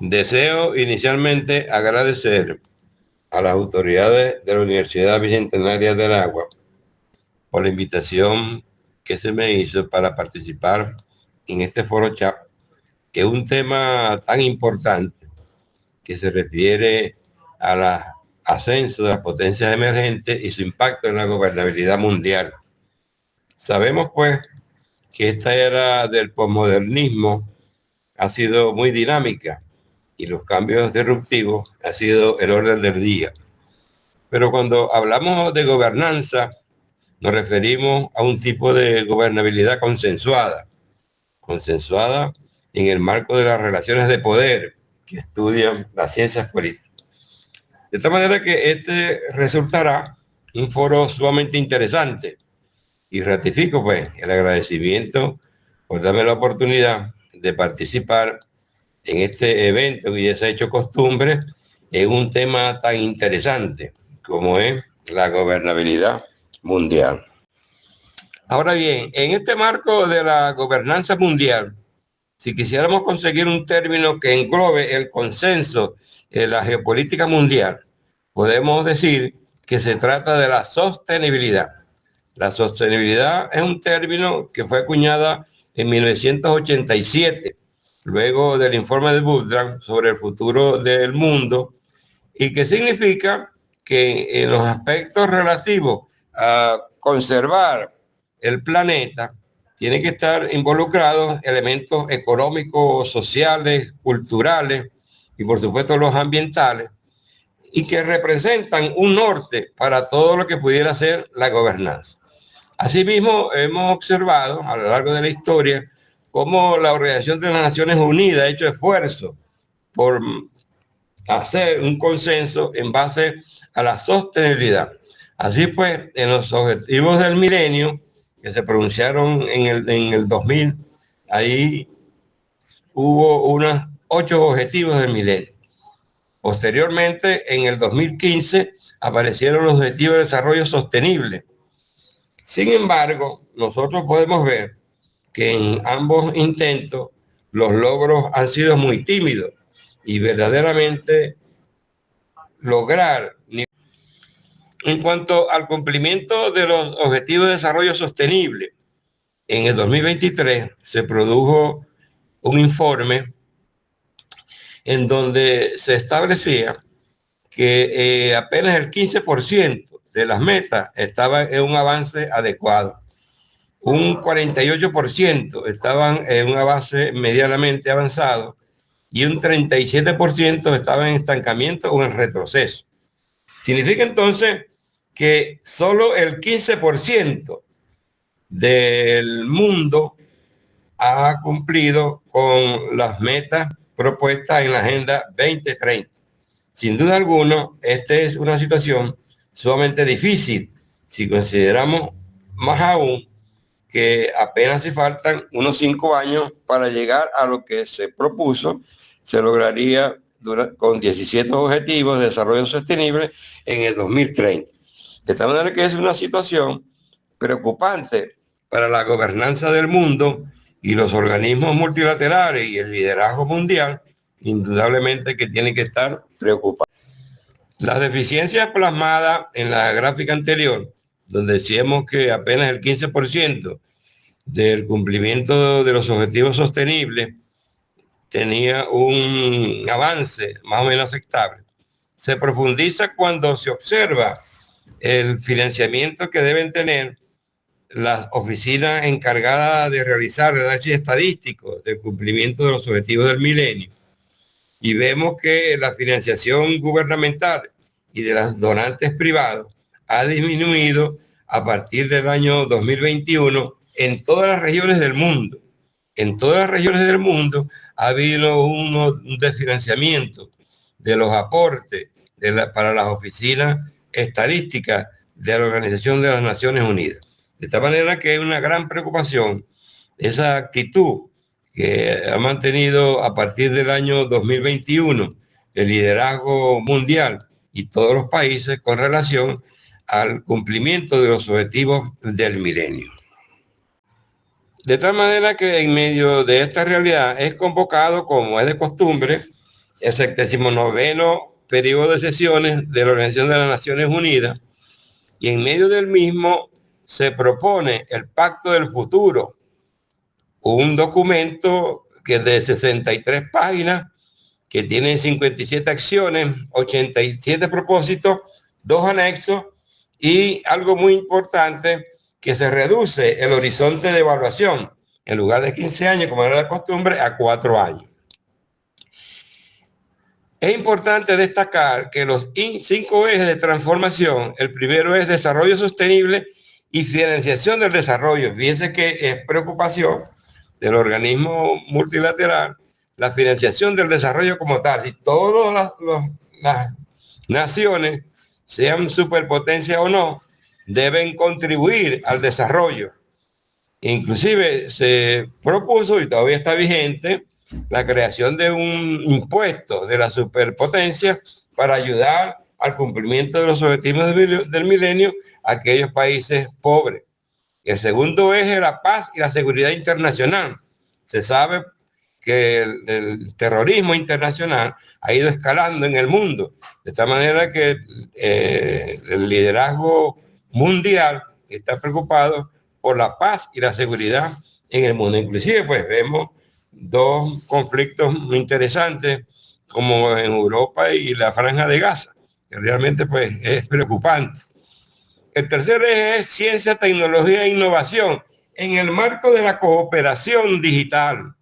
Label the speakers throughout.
Speaker 1: Deseo inicialmente agradecer a las autoridades de la Universidad Bicentenaria del Agua por la invitación que se me hizo para participar en este foro chat, que es un tema tan importante que se refiere al ascenso de las potencias emergentes y su impacto en la gobernabilidad mundial. Sabemos pues que esta era del posmodernismo ha sido muy dinámica y los cambios disruptivos ha sido el orden del día. Pero cuando hablamos de gobernanza, nos referimos a un tipo de gobernabilidad consensuada en el marco de las relaciones de poder que estudian las ciencias políticas. De tal manera que este resultará un foro sumamente interesante y ratifico pues el agradecimiento por darme la oportunidad de participar en este evento que ya se ha hecho costumbre en un tema tan interesante como es la gobernabilidad mundial. Ahora bien, en este marco de la gobernanza mundial, si quisiéramos conseguir un término que englobe el consenso en la geopolítica mundial, podemos decir que se trata de la sostenibilidad. La sostenibilidad es un término que fue acuñada en 1987, luego del informe de Brundtland sobre el futuro del mundo, y que significa que en los aspectos relativos a conservar el planeta, tienen que estar involucrados elementos económicos, sociales, culturales y por supuesto los ambientales, y que representan un norte para todo lo que pudiera ser la gobernanza. Asimismo, hemos observado a lo largo de la historia cómo la Organización de las Naciones Unidas ha hecho esfuerzos por hacer un consenso en base a la sostenibilidad. Así pues, en los objetivos del milenio, que se pronunciaron en el 2000, ahí hubo unos 8 objetivos del milenio. Posteriormente, en el 2015, aparecieron los objetivos de desarrollo sostenible. Sin embargo, nosotros podemos ver que en ambos intentos los logros han sido muy tímidos y verdaderamente lograr. En cuanto al cumplimiento de los objetivos de desarrollo sostenible, en el 2023 se produjo un informe en donde se establecía que apenas el 15% de las metas estaba en un avance adecuado. Un 48% estaban en un avance medianamente avanzado y un 37% estaba en estancamiento o en retroceso. Significa entonces que solo el 15% del mundo ha cumplido con las metas propuestas en la Agenda 2030. Sin duda alguna, esta es una situación sumamente difícil si consideramos más aún que apenas se faltan unos 5 años para llegar a lo que se propuso. Se lograría con 17 objetivos de desarrollo sostenible en el 2030. De tal manera que es una situación preocupante para la gobernanza del mundo y los organismos multilaterales y el liderazgo mundial, indudablemente que tienen que estar preocupados. Las deficiencias plasmadas en la gráfica anterior, donde decíamos que apenas el 15% del cumplimiento de los objetivos sostenibles tenía un avance más o menos aceptable. Se profundiza cuando se observa el financiamiento que deben tener las oficinas encargadas de realizar el análisis estadístico del cumplimiento de los objetivos del milenio. Y vemos que la financiación gubernamental y de los donantes privados ha disminuido a partir del año 2021 en todas las regiones del mundo. En todas las regiones del mundo ha habido un desfinanciamiento de los aportes para las oficinas estadísticas de la Organización de las Naciones Unidas. De esta manera que hay una gran preocupación, esa actitud que ha mantenido a partir del año 2021 el liderazgo mundial y todos los países con relación al cumplimiento de los objetivos del milenio. De tal manera que en medio de esta realidad es convocado, como es de costumbre, el 79º periodo de sesiones de la Organización de las Naciones Unidas, y en medio del mismo se propone el Pacto del Futuro, un documento que es de 63 páginas, que tiene 57 acciones, 87 propósitos, 2 anexos y algo muy importante, que se reduce el horizonte de evaluación, en lugar de 15 años, como era la costumbre, a 4 años. Es importante destacar que los 5 ejes de transformación, el primero es desarrollo sostenible y financiación del desarrollo. Fíjense que es preocupación del organismo multilateral la financiación del desarrollo como tal. Si todas las naciones, sean superpotencias o no, deben contribuir al desarrollo. Inclusive se propuso, y todavía está vigente, la creación de un impuesto de la superpotencia para ayudar al cumplimiento de los objetivos del milenio a aquellos países pobres. El segundo eje es la paz y la seguridad internacional. Se sabe que el terrorismo internacional ha ido escalando en el mundo, de esta manera que el liderazgo mundial está preocupado por la paz y la seguridad en el mundo. Inclusive, pues vemos 2 conflictos muy interesantes, como en Europa y la Franja de Gaza, que realmente pues es preocupante. El tercer eje es ciencia, tecnología e innovación en el marco de la cooperación digital.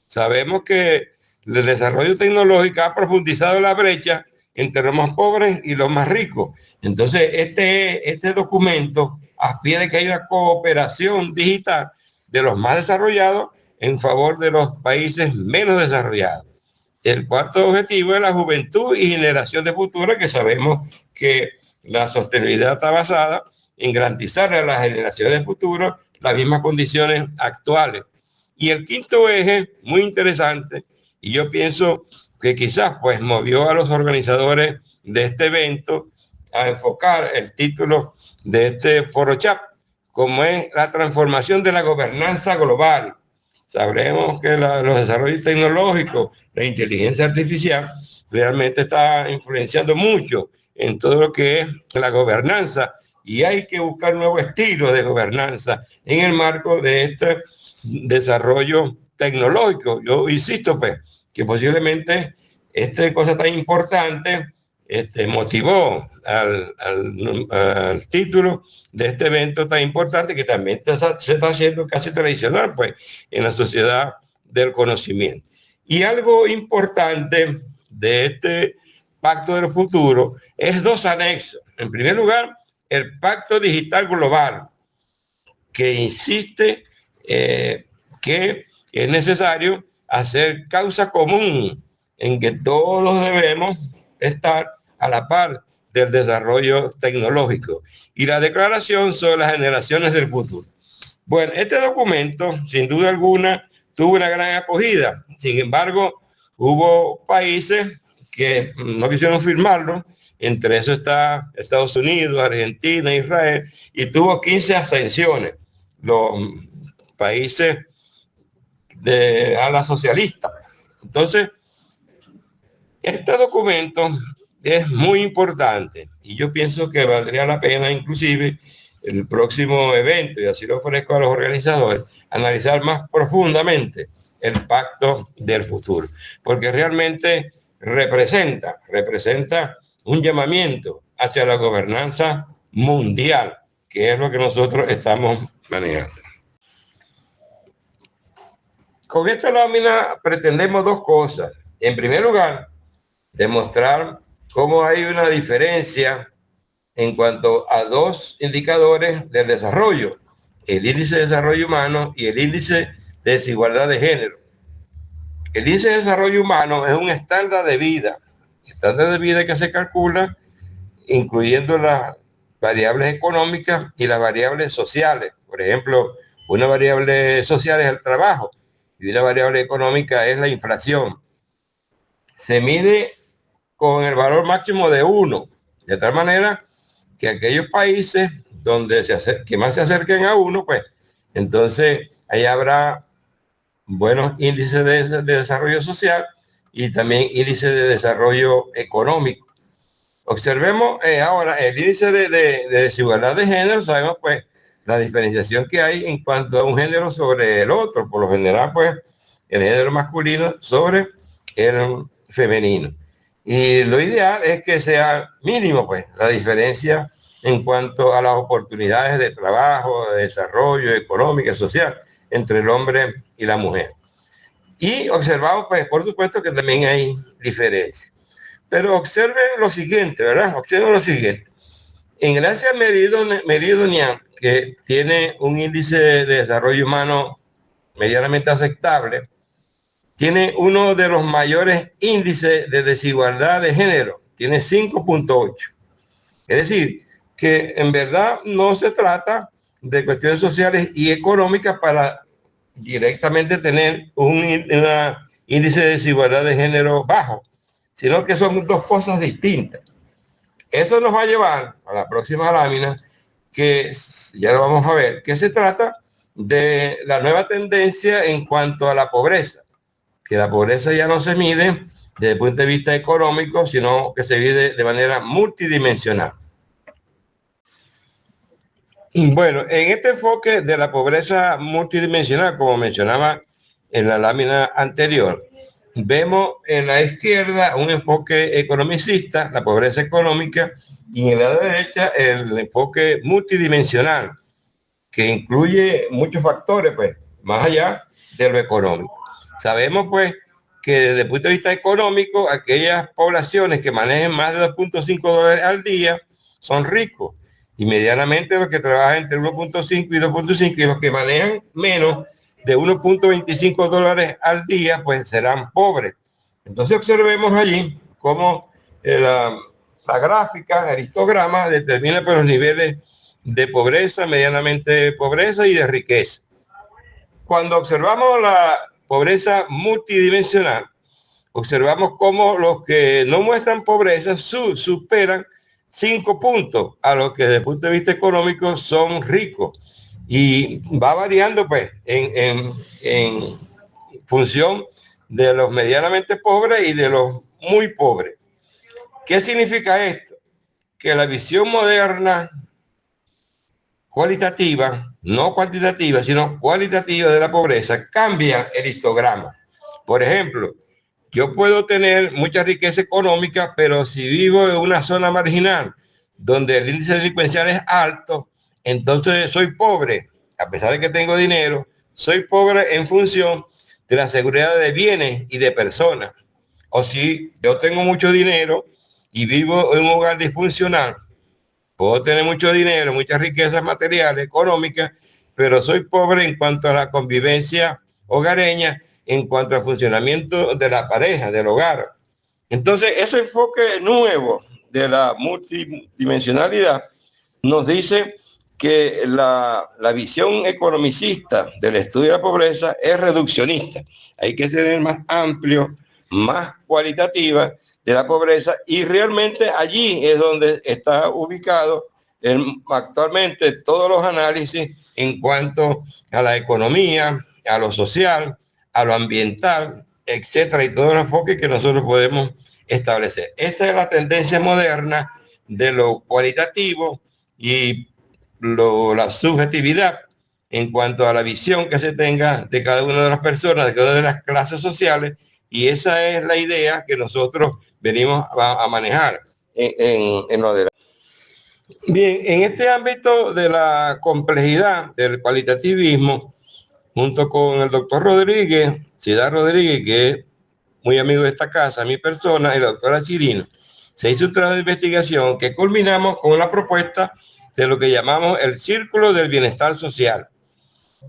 Speaker 1: Sabemos que el desarrollo tecnológico ha profundizado la brecha entre los más pobres y los más ricos. Entonces, este documento aspira a que haya una cooperación digital de los más desarrollados en favor de los países menos desarrollados. El cuarto objetivo es la juventud y generación de futuro, que sabemos que la sostenibilidad está basada en garantizar a las generaciones de futuro las mismas condiciones actuales. Y el quinto eje, muy interesante, y yo pienso que quizás pues movió a los organizadores de este evento a enfocar el título de este foro chat, como es la transformación de la gobernanza global. Sabremos que los desarrollos tecnológicos, la inteligencia artificial, realmente está influenciando mucho en todo lo que es la gobernanza, y hay que buscar nuevos estilos de gobernanza en el marco de este desarrollo tecnológico. Yo insisto, pues, que posiblemente esta cosa tan importante motivó al título de este evento tan importante, que también se está haciendo casi tradicional, pues, en la sociedad del conocimiento. Y algo importante de este Pacto del Futuro es 2 anexos. En primer lugar, el Pacto Digital Global, que insiste que es necesario hacer causa común en que todos debemos estar a la par del desarrollo tecnológico, y la declaración sobre las generaciones del futuro. Bueno, este documento, sin duda alguna, tuvo una gran acogida. Sin embargo, hubo países que no quisieron firmarlo. Entre eso está Estados Unidos, Argentina, Israel, y tuvo 15 abstenciones. Los países de ala socialista. Entonces, este documento es muy importante, y yo pienso que valdría la pena, inclusive, el próximo evento, y así lo ofrezco a los organizadores, analizar más profundamente el Pacto del Futuro, porque realmente representa un llamamiento hacia la gobernanza mundial, que es lo que nosotros estamos manejando. Con esta lámina pretendemos 2 cosas. En primer lugar, demostrar cómo hay una diferencia en cuanto a 2 indicadores del desarrollo: el índice de desarrollo humano y el índice de desigualdad de género. El índice de desarrollo humano es un estándar de vida que se calcula incluyendo las variables económicas y las variables sociales. Por ejemplo, una variable social es el trabajo y una variable económica es la inflación. Se mide con el valor máximo de 1, de tal manera que aquellos países donde que más se acerquen a 1, pues entonces ahí habrá buenos índices de desarrollo social, y también índice de desarrollo económico. Observemos ahora el índice de desigualdad de género. Sabemos pues la diferenciación que hay en cuanto a un género sobre el otro. Por lo general pues el género masculino sobre el femenino. Y lo ideal es que sea mínimo pues la diferencia en cuanto a las oportunidades de trabajo, de desarrollo económico y social entre el hombre y la mujer. Y observamos pues por supuesto que también hay diferencias. Pero observen lo siguiente, ¿verdad? Observen lo siguiente. En el Asia meridional, que tiene un índice de desarrollo humano medianamente aceptable, tiene uno de los mayores índices de desigualdad de género, tiene 5.8. Es decir, que en verdad no se trata de cuestiones sociales y económicas para directamente tener un índice de desigualdad de género bajo, sino que son dos cosas distintas. Eso nos va a llevar a la próxima lámina, que ya lo vamos a ver, que se trata de la nueva tendencia en cuanto a la pobreza, que la pobreza ya no se mide desde el punto de vista económico, sino que se mide de manera multidimensional. Bueno, en este enfoque de la pobreza multidimensional, como mencionaba en la lámina anterior, vemos en la izquierda un enfoque economicista, la pobreza económica, y en la derecha el enfoque multidimensional, que incluye muchos factores, pues, más allá de lo económico. Sabemos, pues, que desde el punto de vista económico, aquellas poblaciones que manejen más de $2.5 al día son ricos, y medianamente los que trabajan entre 1.5 y 2.5, y los que manejan menos de $1.25 al día, pues serán pobres. Entonces observemos allí cómo la gráfica, el histograma, determina pues, los niveles de pobreza, medianamente pobreza y de riqueza. Cuando observamos la pobreza multidimensional, observamos cómo los que no muestran pobreza superan 5 puntos a los que desde el punto de vista económico son ricos, y va variando pues en función de los medianamente pobres y de los muy pobres. ¿Qué significa esto? Que la visión moderna cualitativa, no cuantitativa, sino cualitativa de la pobreza cambia el histograma. Por ejemplo, yo puedo tener mucha riqueza económica, pero si vivo en una zona marginal donde el índice delincuencial es alto, entonces soy pobre. A pesar de que tengo dinero, soy pobre en función de la seguridad de bienes y de personas. O si yo tengo mucho dinero y vivo en un hogar disfuncional, puedo tener mucho dinero, muchas riquezas materiales, económicas, pero soy pobre en cuanto a la convivencia hogareña, en cuanto al funcionamiento de la pareja, del hogar. Entonces, ese enfoque nuevo de la multidimensionalidad nos dice que la visión economicista del estudio de la pobreza es reduccionista. Hay que tener más amplio, más cualitativa de la pobreza, y realmente allí es donde está ubicado actualmente todos los análisis en cuanto a la economía, a lo social, a lo ambiental, etcétera, y todo el enfoque que nosotros podemos establecer. Esa es la tendencia moderna de lo cualitativo y la subjetividad en cuanto a la visión que se tenga de cada una de las personas, de cada una de las clases sociales, y esa es la idea que nosotros venimos a manejar en lo de la... Bien, en este ámbito de la complejidad del cualitativismo, junto con el doctor Rodríguez, Ciudad Rodríguez, que es muy amigo de esta casa, mi persona, y la doctora Chirino, se hizo un trabajo de investigación que culminamos con la propuesta de lo que llamamos el círculo del bienestar social.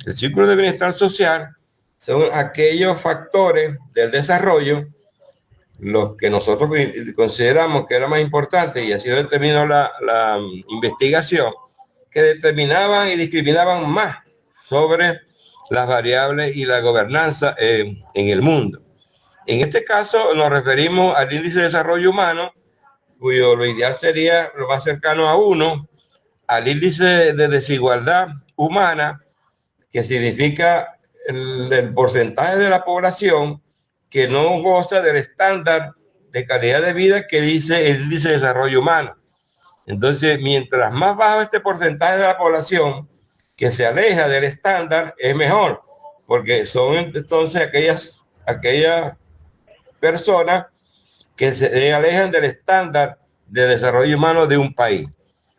Speaker 1: El círculo del bienestar social son aquellos factores del desarrollo, los que nosotros consideramos que era más importante, y así lo determinó la investigación, que determinaban y discriminaban más sobre las variables y la gobernanza en el mundo. En este caso nos referimos al índice de desarrollo humano, cuyo lo ideal sería lo más cercano a 1, al índice de desigualdad humana, que significa el porcentaje de la población que no goza del estándar de calidad de vida que dice el índice de desarrollo humano. Entonces, mientras más bajo este porcentaje de la población que se aleja del estándar, es mejor, porque son entonces aquellas personas que se alejan del estándar de desarrollo humano de un país.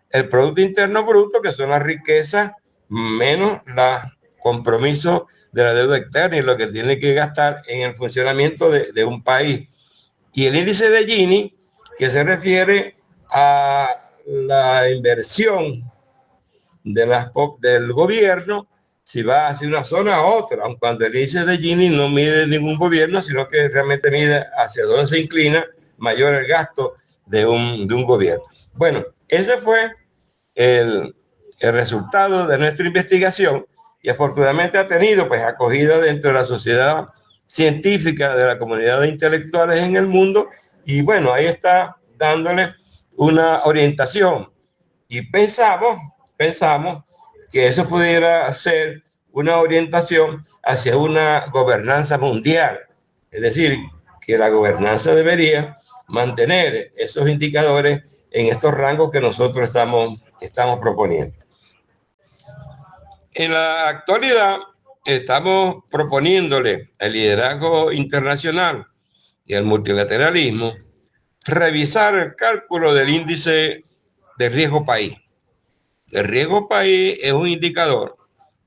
Speaker 1: El Producto Interno Bruto, que son las riquezas menos los compromisos de la deuda externa y lo que tiene que gastar en el funcionamiento de un país. Y el índice de Gini, que se refiere a la inversión del gobierno, si va hacia una zona a otra, aun cuando el índice de Gini no mide ningún gobierno, sino que realmente mide hacia donde se inclina mayor el gasto de un gobierno. Bueno, ese fue el resultado de nuestra investigación y afortunadamente ha tenido pues acogida dentro de la sociedad científica, de la comunidad de intelectuales en el mundo, y bueno, ahí está dándole una orientación y pensamos que eso pudiera ser una orientación hacia una gobernanza mundial, es decir, que la gobernanza debería mantener esos indicadores en estos rangos que nosotros estamos proponiendo. En la actualidad estamos proponiéndole al liderazgo internacional y al multilateralismo revisar el cálculo del índice de riesgo país. El riesgo país es un indicador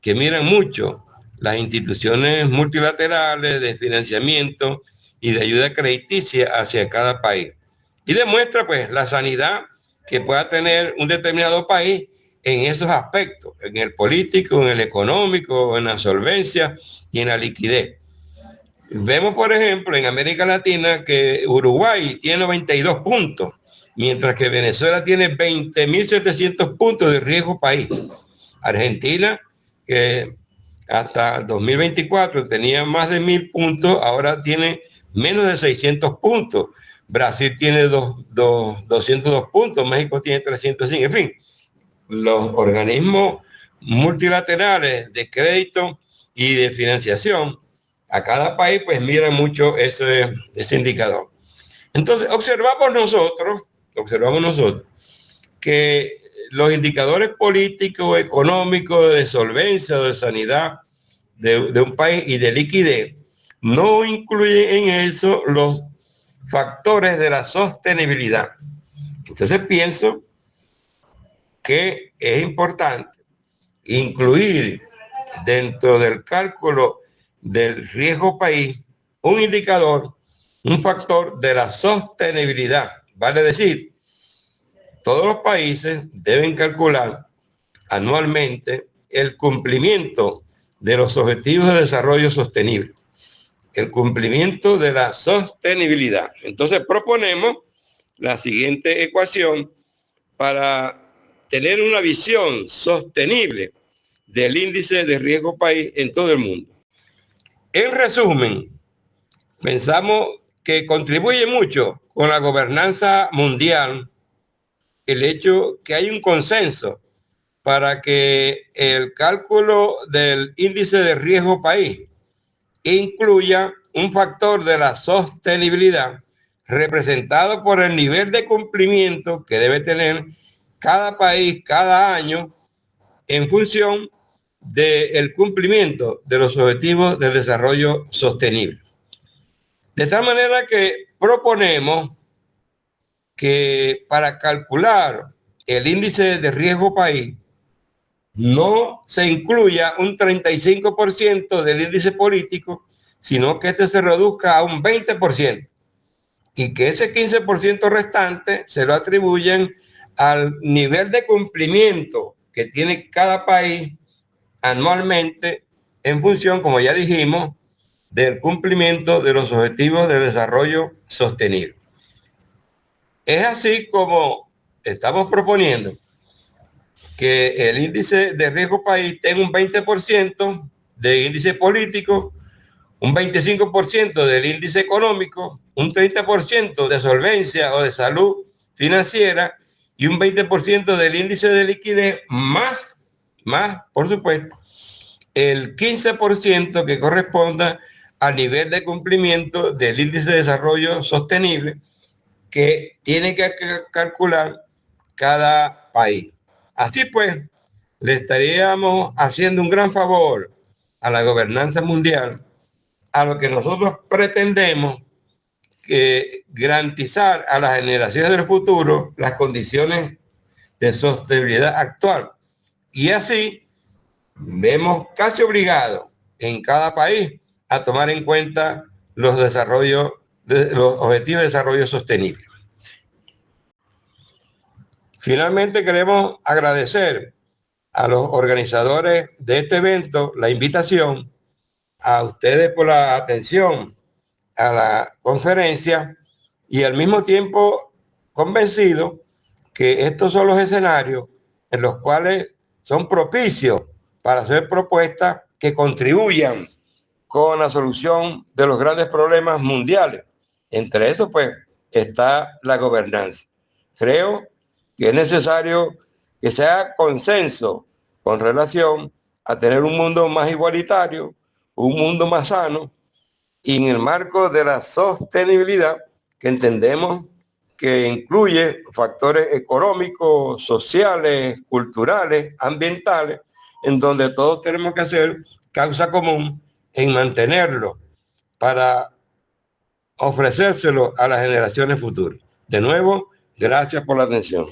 Speaker 1: que miran mucho las instituciones multilaterales de financiamiento y de ayuda crediticia hacia cada país. Y demuestra pues la sanidad que pueda tener un determinado país en esos aspectos, en el político, en el económico, en la solvencia y en la liquidez. Vemos, por ejemplo, en América Latina que Uruguay tiene 92 puntos, mientras que Venezuela tiene 20.700 puntos de riesgo país. Argentina, que hasta 2024 tenía más de 1.000 puntos, ahora tiene menos de 600 puntos. Brasil tiene 202 puntos, México tiene 305, en fin. Los organismos multilaterales de crédito y de financiación a cada país pues miran mucho ese indicador. Entonces observamos nosotros que los indicadores políticos, económicos, de solvencia, de sanidad de un país y de liquidez no incluyen en eso los factores de la sostenibilidad. Entonces pienso que es importante incluir dentro del cálculo del riesgo país un indicador, un factor de la sostenibilidad. Vale decir, todos los países deben calcular anualmente el cumplimiento de los objetivos de desarrollo sostenible, el cumplimiento de la sostenibilidad. Entonces proponemos la siguiente ecuación para tener una visión sostenible del índice de riesgo país en todo el mundo. En resumen, pensamos que contribuye mucho con la gobernanza mundial el hecho que hay un consenso para que el cálculo del índice de riesgo país incluya un factor de la sostenibilidad representado por el nivel de cumplimiento que debe tener cada país cada año en función del cumplimiento de los objetivos de desarrollo sostenible. De tal manera que proponemos que para calcular el índice de riesgo país no se incluya un 35% del índice político, sino que este se reduzca a un 20% y que ese 15% restante se lo atribuyen al nivel de cumplimiento que tiene cada país anualmente en función, como ya dijimos, del cumplimiento de los objetivos de desarrollo sostenible. Es así como estamos proponiendo que el índice de riesgo país tenga un 20% de índice político, un 25% del índice económico, un 30% de solvencia o de salud financiera y un 20% del índice de liquidez, más, por supuesto, el 15% que corresponda al nivel de cumplimiento del índice de desarrollo sostenible que tiene que calcular cada país. Así pues, le estaríamos haciendo un gran favor a la gobernanza mundial, a lo que nosotros pretendemos que garantizar a las generaciones del futuro las condiciones de sostenibilidad actual. Y así vemos casi obligados en cada país a tomar en cuenta los objetivos de desarrollo sostenible. Finalmente queremos agradecer a los organizadores de este evento la invitación, a ustedes por la atención a la conferencia y al mismo tiempo convencido que estos son los escenarios en los cuales son propicios para hacer propuestas que contribuyan con la solución de los grandes problemas mundiales. Entre esos, pues, está la gobernanza. Creo que es necesario que sea consenso con relación a tener un mundo más igualitario, un mundo más sano, y en el marco de la sostenibilidad, que entendemos que incluye factores económicos, sociales, culturales, ambientales, en donde todos tenemos que hacer causa común en mantenerlo para ofrecérselo a las generaciones futuras. De nuevo, gracias por la atención.